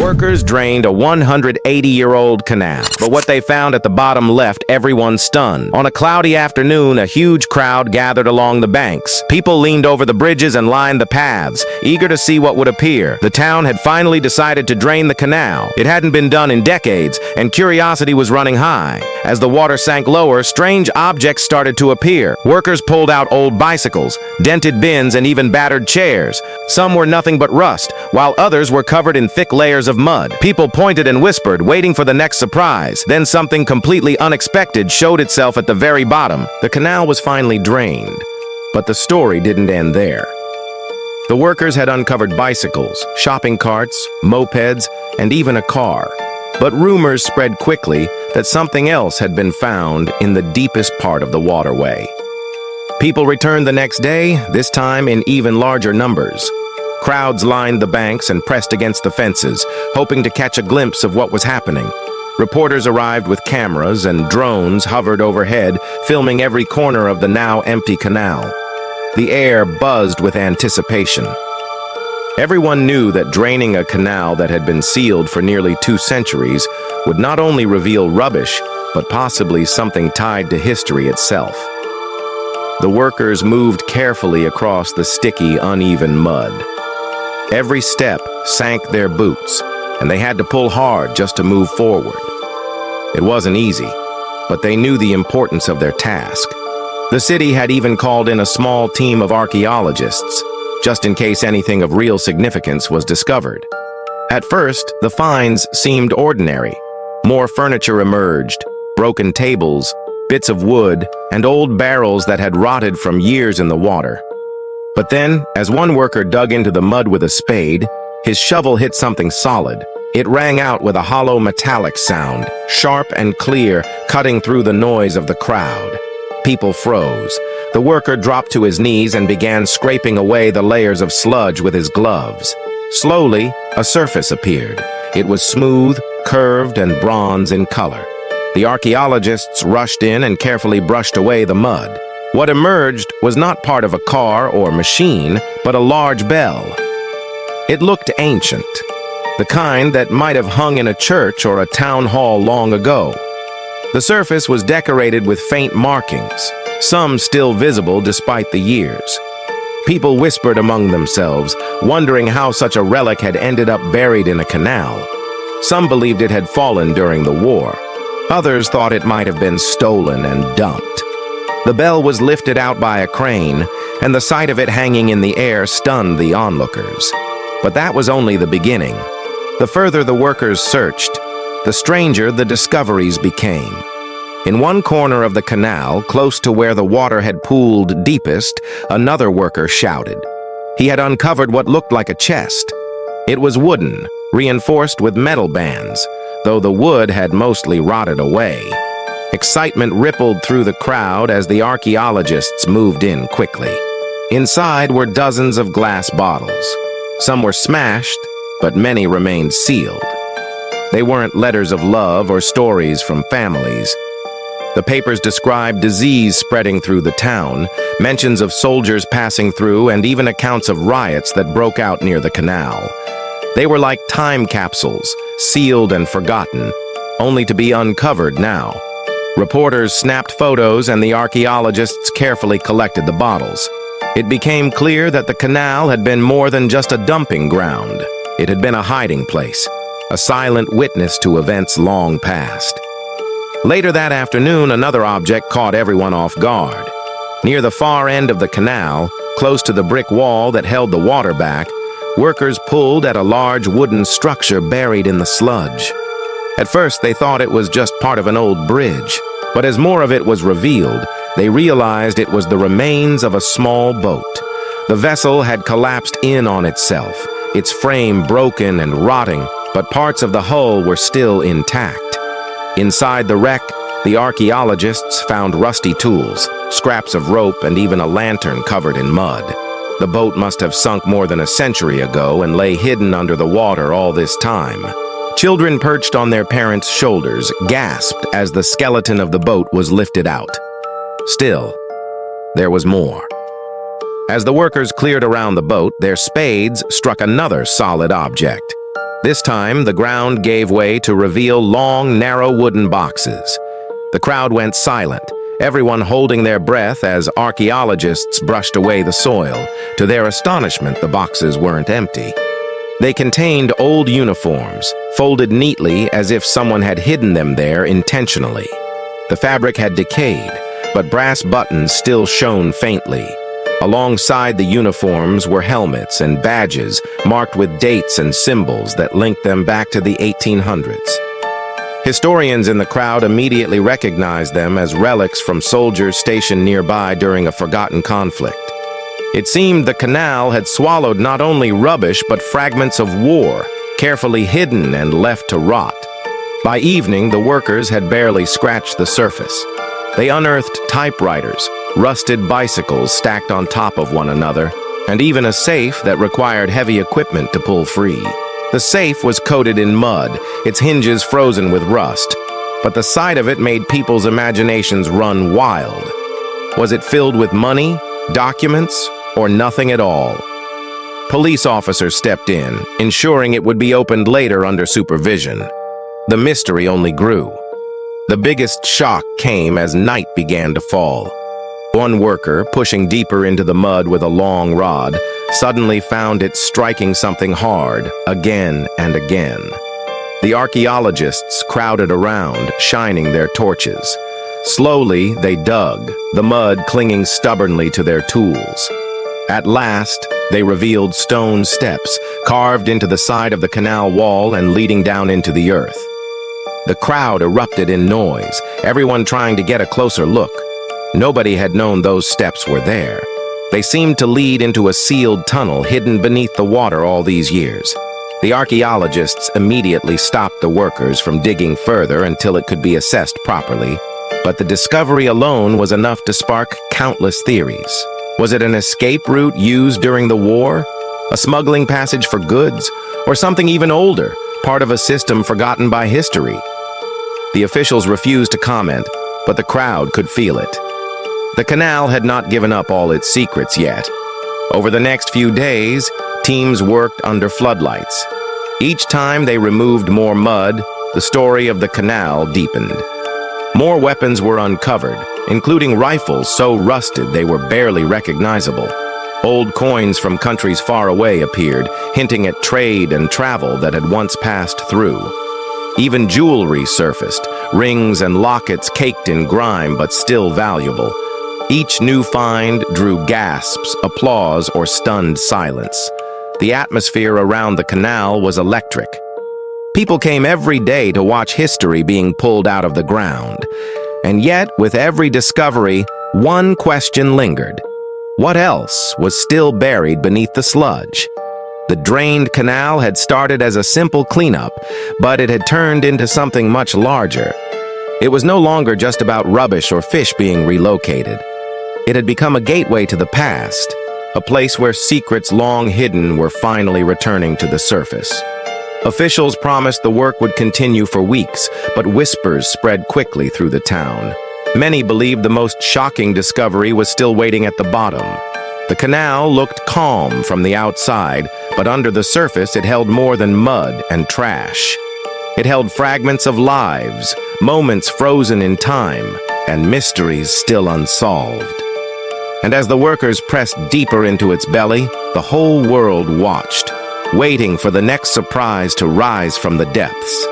Workers drained a 180-year-old canal, but what they found at the bottom left everyone stunned. On a cloudy afternoon, a huge crowd gathered along the banks. People leaned over the bridges and lined the paths, eager to see what would appear. The town had finally decided to drain the canal. It hadn't been done in decades, and curiosity was running high. As the water sank lower, strange objects started to appear. Workers pulled out old bicycles, dented bins, and even battered chairs. Some were nothing but rust, while others were covered in thick layers of mud. People pointed and whispered, waiting for the next surprise. Then something completely unexpected showed itself at the very bottom. The canal was finally drained, but the story didn't end there. The workers had uncovered bicycles, shopping carts, mopeds, and even a car. But rumors spread quickly that something else had been found in the deepest part of the waterway. People returned the next day, this time in even larger numbers. Crowds lined the banks and pressed against the fences, hoping to catch a glimpse of what was happening. Reporters arrived with cameras, and drones hovered overhead, filming every corner of the now empty canal. The air buzzed with anticipation. Everyone knew that draining a canal that had been sealed for nearly 2 centuries would not only reveal rubbish, but possibly something tied to history itself. The workers moved carefully across the sticky, uneven mud. Every step sank their boots, and they had to pull hard just to move forward. It wasn't easy, but they knew the importance of their task. The city had even called in a small team of archaeologists, just in case anything of real significance was discovered. At first, the finds seemed ordinary. More furniture emerged, broken tables, bits of wood, and old barrels that had rotted from years in the water. But then, as one worker dug into the mud with a spade, his shovel hit something solid. It rang out with a hollow metallic sound, sharp and clear, cutting through the noise of the crowd. People froze. The worker dropped to his knees and began scraping away the layers of sludge with his gloves. Slowly, a surface appeared. It was smooth, curved, and bronze in color. The archaeologists rushed in and carefully brushed away the mud. What emerged was not part of a car or machine, but a large bell. It looked ancient, the kind that might have hung in a church or a town hall long ago. The surface was decorated with faint markings, some still visible despite the years. People whispered among themselves, wondering how such a relic had ended up buried in a canal. Some believed it had fallen during the war. Others thought it might have been stolen and dumped. The bell was lifted out by a crane, and the sight of it hanging in the air stunned the onlookers. But that was only the beginning. The further the workers searched, the stranger the discoveries became. In one corner of the canal, close to where the water had pooled deepest, another worker shouted. He had uncovered what looked like a chest. It was wooden, reinforced with metal bands, though the wood had mostly rotted away. Excitement rippled through the crowd as the archaeologists moved in quickly. Inside were dozens of glass bottles. Some were smashed, but many remained sealed. They weren't letters of love or stories from families. The papers described disease spreading through the town, mentions of soldiers passing through, and even accounts of riots that broke out near the canal. They were like time capsules, sealed and forgotten, only to be uncovered now. Reporters snapped photos, and the archaeologists carefully collected the bottles. It became clear that the canal had been more than just a dumping ground. It had been a hiding place, a silent witness to events long past. Later that afternoon, another object caught everyone off guard. Near the far end of the canal, close to the brick wall that held the water back, workers pulled at a large wooden structure buried in the sludge. At first, they thought it was just part of an old bridge, but as more of it was revealed, they realized it was the remains of a small boat. The vessel had collapsed in on itself, its frame broken and rotting, but parts of the hull were still intact. Inside the wreck, the archaeologists found rusty tools, scraps of rope, and even a lantern covered in mud. The boat must have sunk more than a century ago and lay hidden under the water all this time. Children perched on their parents' shoulders gasped as the skeleton of the boat was lifted out. Still, there was more. As the workers cleared around the boat, their spades struck another solid object. This time, the ground gave way to reveal long, narrow wooden boxes. The crowd went silent, everyone holding their breath as archaeologists brushed away the soil. To their astonishment, the boxes weren't empty. They contained old uniforms, folded neatly as if someone had hidden them there intentionally. The fabric had decayed, but brass buttons still shone faintly. Alongside the uniforms were helmets and badges marked with dates and symbols that linked them back to the 1800s. Historians in the crowd immediately recognized them as relics from soldiers stationed nearby during a forgotten conflict. It seemed the Canal had swallowed not only rubbish but fragments of war, carefully hidden and left to rot. By evening, the workers had barely scratched the surface. They unearthed typewriters, rusted bicycles stacked on top of one another, and even a safe that required heavy equipment to pull free. The safe was coated in mud, its hinges frozen with rust, but the sight of it made people's imaginations run wild. Was it filled with money, documents, or nothing at all? Police officers stepped in, ensuring it would be opened later under supervision. The mystery only grew. The biggest shock came as night began to fall. One worker, pushing deeper into the mud with a long rod, suddenly found it striking something hard again and again. The archaeologists crowded around, shining their torches. Slowly, they dug, the mud clinging stubbornly to their tools. At last, they revealed stone steps, carved into the side of the canal wall and leading down into the earth. The crowd erupted in noise, everyone trying to get a closer look. Nobody had known those steps were there. They seemed to lead into a sealed tunnel hidden beneath the water all these years. The archaeologists immediately stopped the workers from digging further until it could be assessed properly, but the discovery alone was enough to spark countless theories. Was it an escape route used during the war? A smuggling passage for goods? Or something even older, part of a system forgotten by history? The officials refused to comment, but the crowd could feel it. The canal had not given up all its secrets yet. Over the next few days, teams worked under floodlights. Each time they removed more mud, the story of the canal deepened. More weapons were uncovered, including rifles so rusted they were barely recognizable. Old coins from countries far away appeared, hinting at trade and travel that had once passed through. Even jewelry surfaced, rings and lockets caked in grime but still valuable. Each new find drew gasps, applause, or stunned silence. The atmosphere around the canal was electric. People came every day to watch history being pulled out of the ground. And yet, with every discovery, one question lingered. What else was still buried beneath the sludge? The drained canal had started as a simple cleanup, but it had turned into something much larger. It was no longer just about rubbish or fish being relocated. It had become a gateway to the past, a place where secrets long hidden were finally returning to the surface. Officials promised the work would continue for weeks, but whispers spread quickly through the town. Many believed the most shocking discovery was still waiting at the bottom. The canal looked calm from the outside, but under the surface it held more than mud and trash. It held fragments of lives, moments frozen in time, and mysteries still unsolved. And as the workers pressed deeper into its belly, the whole world watched, waiting for the next surprise to rise from the depths.